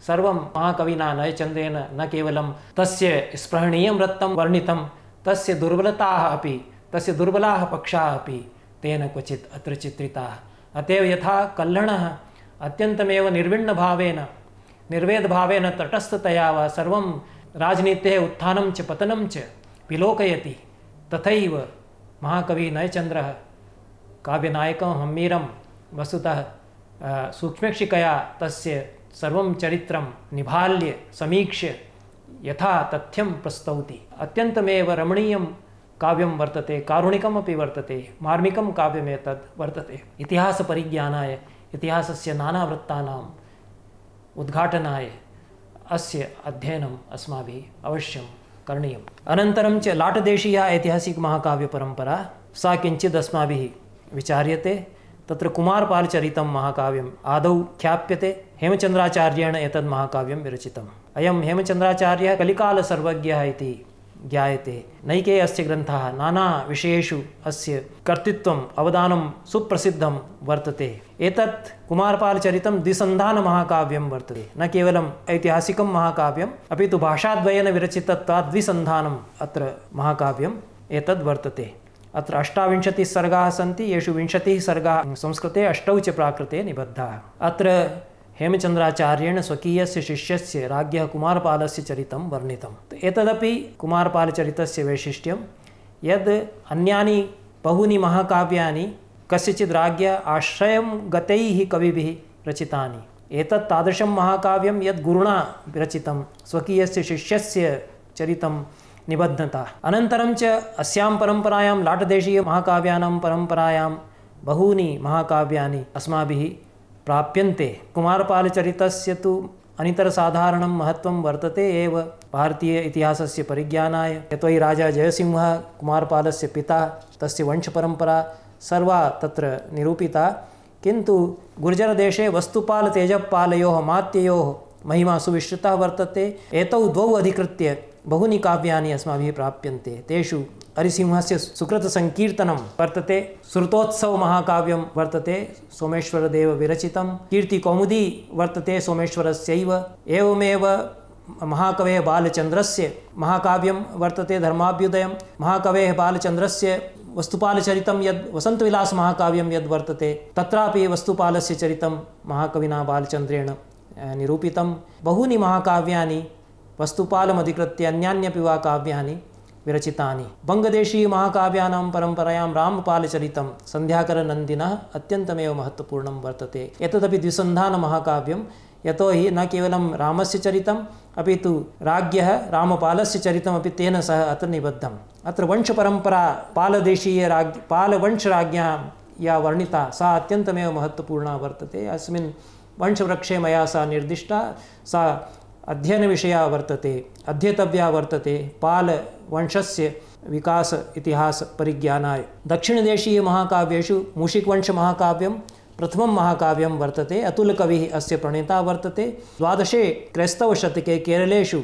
सर्वं महाकविना नयचन्द्रेण न केवलं तस्य स्पृहणीयं वृत्तं वर्णितं, तस्य दुर्बलताः अपि, तस्य दुर्बलाः पक्षाः अपि तेन क्वचित् अत्र चित्रिताः। अतएव यथा कल्हणः अत्यन्तमेव निर्विण्णभावेन निर्वेदभावेन तटस्थतया वा सर्वं राजनीतेः उत्थानं च पतनं च विलोकयति, तथैव महाकविः नयचन्द्रः काव्यनायकं हम्मीरं वस्तुतः सूक्ष्मेक्षिकया तस्य सर्वं चरित्रं निभाल्य समीक्ष्य यथा तथ्यं प्रस्तौति। अत्यन्तमेव रमणीयं काव्यं वर्तते, कारुणिकमपि वर्तते, मार्मिकं काव्यमेतद् वर्तते। इतिहासपरिज्ञानाय, इतिहासस्य नानावृत्तानाम् उद्घाटनाय अस्य अध्ययनम् अस्माभिः अवश्यं करणीयम्। अनन्तरं च लाटदेशीया ऐतिहासिकमहाकाव्यपरम्परा सा किञ्चित् अस्माभिः विचार्यते। तत्र कुमारपालचरितं महाकाव्यम् आदौ ख्याप्यते। हेमचन्द्राचार्येण एतद् महाकाव्यं विरचितम्। अयं हेमचन्द्राचार्यः कलिकालसर्वज्ञः इति ज्ञायते। नैके अस्य ग्रन्थाः नाना विषयेषु अस्य कर्तृत्वम् अवदानं सुप्रसिद्धं वर्तते। एतत् कुमारपालचरितं द्विसन्धानमहाकाव्यं वर्तते, न केवलम् ऐतिहासिकं महाकाव्यम् अपि तु भाषाद्वयेन विरचितत्वात् द्विसन्धानम् अत्र महाकाव्यम् एतद् वर्तते। अत्र 28 सर्गाः सन्ति, येषु 20 सर्गाः संस्कृते, 8 च प्राकृते निबद्धाः। अत्र हेमचन्द्राचार्येण स्वकीयस्य शिष्यस्य राज्ञः कुमारपालस्य चरितं वर्णितम्। एतदपि कुमारपालचरितस्य वैशिष्ट्यं यद् अन्यानि बहूनि महाकाव्यानि कस्यचित् राज्ञः आश्रयं गतैः कविभिः रचितानि। एतत् तादृशं महाकाव्यं यद् गुरुणा विरचितं, स्वकीयस्य शिष्यस्य चरितं निबद्धता। अनन्तरं च अस्यां परम्परायां लाटदेशीयमहाकाव्यानां परम्परायां बहूनि महाकाव्यानि अस्माभिः प्राप्यन्ते। कुमारपालचरितस्य तु अनितरसाधारणं महत्त्वं वर्तते एव भारतीय इतिहासस्य परिज्ञानाय। यतोहि राजा जयसिंहः कुमारपालस्य पिता, तस्य वंशपरम्परा सर्वा तत्र निरूपिता। किन्तु गुर्जरदेशे वस्तुपालतेजप्पालयोः मात्ययोः महिमा सुविश्रुतः वर्तते। एतौ द्वौ अधिकृत्य बहूनि काव्यानि अस्माभिः प्राप्यन्ते। तेषु हरिसिंहस्य सुकृतसङ्कीर्तनं वर्तते, श्रुतोत्सवमहाकाव्यं वर्तते सोमेश्वरदेव विरचितं, कीर्तिकौमुदी वर्तते सोमेश्वरस्यैव। एवमेव महाकवेः बालचन्द्रस्य महाकाव्यं वर्तते धर्माभ्युदयं। महाकवेः बालचन्द्रस्य वस्तुपालचरितं यद् वसन्तविलासमहाकाव्यं यद् वर्तते, तत्रापि वस्तुपालस्य चरितं महाकविना बालचन्द्रेण निरूपितं। बहूनि महाकाव्यानि वस्तुपालमधिकृत्य अन्यान्यपि वा काव्यानि विरचितानि। बङ्गदेशीयमहाकाव्यानां परम्परायां रामपालचरितं सन्ध्याकरनन्दिनः अत्यन्तमेव महत्त्वपूर्णं वर्तते। एतदपि द्विसन्धानमहाकाव्यं, यतोहि न केवलं रामस्य चरितम् अपि तु राज्ञः रामपालस्य चरितमपि तेन सह अत्र निबद्धम्। अत्र वंशपरम्परा पालवंशराज्ञां या वर्णिता सा अत्यन्तमेव महत्त्वपूर्णा वर्तते। अस्मिन् वंशवृक्षे मया सा निर्दिष्टा, सा अध्ययनविषया वर्तते, अध्येतव्या वर्तते पालवंशस्य विकास इतिहास परिज्ञानाय। दक्षिणदेशीयमहाकाव्येषु मूषिकवंशमहाकाव्यं, प्रथमं महाकाव्यं वर्तते। अतुलकविः अस्य प्रणेता वर्तते। 12शे क्रैस्तवशतके केरलेषु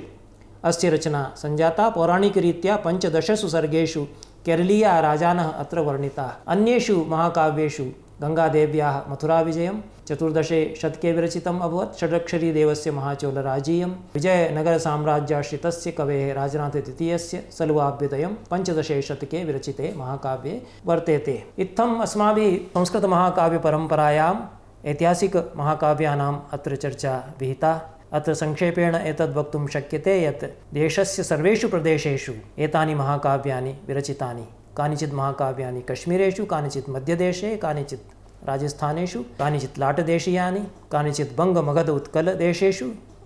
अस्य रचना सञ्जाता। पौराणिकरीत्या 15 सर्गेषु केरलीया राजानः अत्र वर्णिताः। अन्येषु महाकाव्येषु गङ्गादेव्याः मथुराविजयं 14शे शतके विरचितम् अभवत्। षडक्षरी देवस्य महाचोलराजीयं विजयनगरसाम्राज्याश्रितस्य कवेः राजनाथद्वितीयस्य सलुवाभ्युदयं 15शे शतके विरचिते महाकाव्ये वर्तेते। इत्थम् अस्माभिः संस्कृतमहाकाव्यपरम्परायाम् ऐतिहासिकमहाकाव्यानाम् अत्र चर्चा विहिता। अत्र संक्षेपेण एतद् वक्तुं शक्यते यत् देशस्य सर्वेषु प्रदेशेषु एतानि महाकाव्यानि विरचितानि। कानिचित् महाकाव्यानि कश्मीरेषु, कानिचित् मध्यदेशे, कानिचित् राजस्थानेषु, कानिचित् लाटदेशीयानि, कानिचित् बङ्गमगध उत्कलदेशेषु,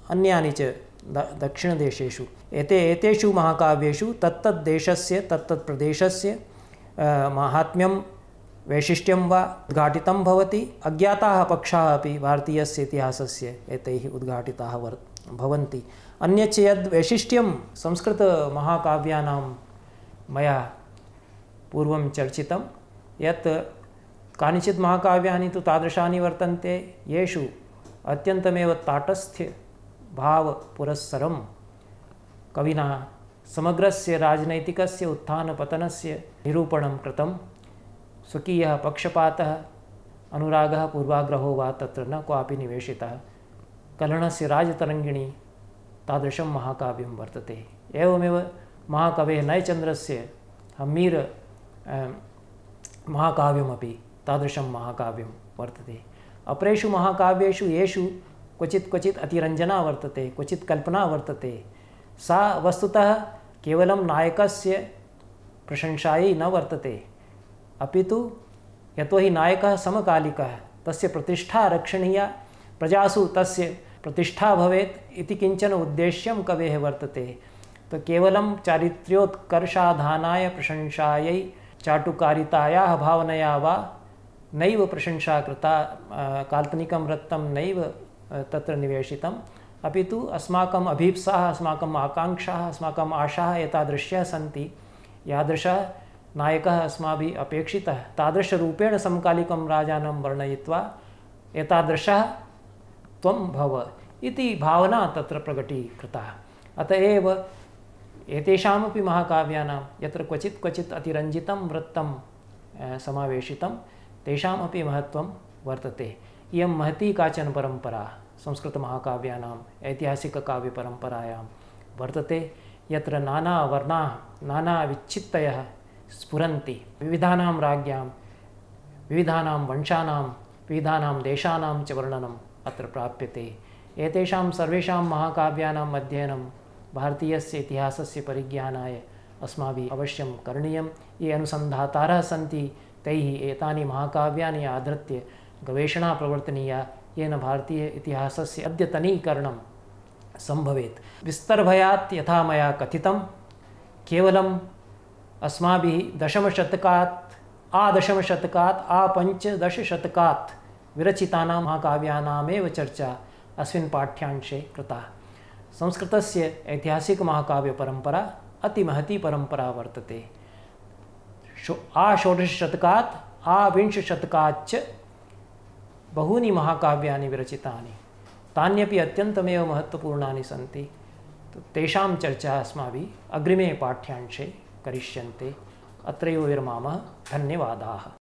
अन्यानि च दक्षिणदेशेषु। एतेषु महाकाव्येषु तत्तद्देशस्य तत्तत्प्रदेशस्य माहात्म्यं वैशिष्ट्यं वा उद्घाटितं भवति। अज्ञाताः पक्षाः अपि भारतीयस्य इतिहासस्य एतैः उद्घाटिताः भवन्ति। अन्यच्च यद् वैशिष्ट्यं संस्कृतमहाकाव्यानां मया पूर्वं चर्चितं यत् कानिचित् महाकाव्यानि तु तादृशानि वर्तन्ते येषु अत्यन्तमेव ताटस्थ्यभावपुरस्सरं कविना समग्रस्य राजनैतिकस्य उत्थानपतनस्य निरूपणं कृतं। स्वकीयः पक्षपातः, अनुरागः, पूर्वाग्रहो वा तत्र न क्वापि निवेशितः। कलहस्य राजतरङ्गिणी तादृशं महाकाव्यं वर्तते। एवमेव महाकवेः नयचन्द्रस्य हम्मीर महाकाव्यमपि तादृशं महाकाव्यं वर्तते। अपरेषु महाकाव्येषु येषु क्वचित् अतिरञ्जना वर्तते, क्वचित् कल्पना वर्तते, सा वस्तुतः केवलं नायकस्य प्रशंसायै न वर्तते, अपि तु यतोहि नायकः समकालिकः, तस्य प्रतिष्ठा रक्षणीया, प्रजासु तस्य प्रतिष्ठा भवेत् इति किञ्चन उद्देश्यं कवेः वर्तते। तो केवलं चारित्र्योत्कर्षाधानाय प्रशंसायै चाटुकारितायाः भावनया वा नैव प्रशंसा कृता, काल्पनिकं रक्तं नैव तत्र निवेशितम्, अपि तु अस्माकम् अभीप्साः, अस्माकम् आकाङ्क्षाः, अस्माकम् आशाः एतादृश्यः सन्ति। यादृशः नायकः अस्माभिः अपेक्षितः तादृशरूपेण समकालिकं राजानं वर्णयित्वा एतादृशः त्वं भव इति भावना तत्र प्रकटीकृता। अत एव एतेषामपि महाकाव्यानां यत्र क्वचित् अतिरञ्जितं वृत्तं समावेशितं तेषामपि महत्त्वं वर्तते। इयं महती काचन परम्परा संस्कृतमहाकाव्यानाम् ऐतिहासिककाव्यपरम्परायां वर्तते, यत्र नानावर्णाः, नानाविच्छित्तयः स्फुरन्ति। विविधानां राज्ञां, विविधानां वंशानां, विविधानां देशानां च वर्णनम् अत्र प्राप्यते। एतेषां सर्वेषां महाकाव्यानाम् अध्ययनं भारतीयस्य इतिहासस्य परिज्ञानाय अस्माभिः अवश्यं करणीयं। ये अनुसन्धातारः सन्ति तैः एतानि महाकाव्यानि आधृत्य गवेषणा प्रवर्तनीया, येन भारतीय इतिहासस्य अद्यतनीकरणं सम्भवेत्। विस्तरभयात् यथा मया कथितं, केवलम् अस्माभिः दशमशतकात् पंचदशशतकात् विरचितानां महाकाव्यानामेव चर्चा अस्मिन् पाठ्यांशे कृता। संस्कृतस्य ऐतिहासिकमहाकाव्यपरम्परा अतिमहती परम्परा वर्तते। षोडशशतकात् विंशशतकाच्च बहूनि महाकाव्यानि विरचितानि, तान्यपि अत्यन्तमेव महत्त्वपूर्णानि सन्ति। तेषां चर्चा अस्माभिः अग्रिमे पाठ्यांशे करिष्यन्ते। अत्रैव विरमामः। धन्यवादाः।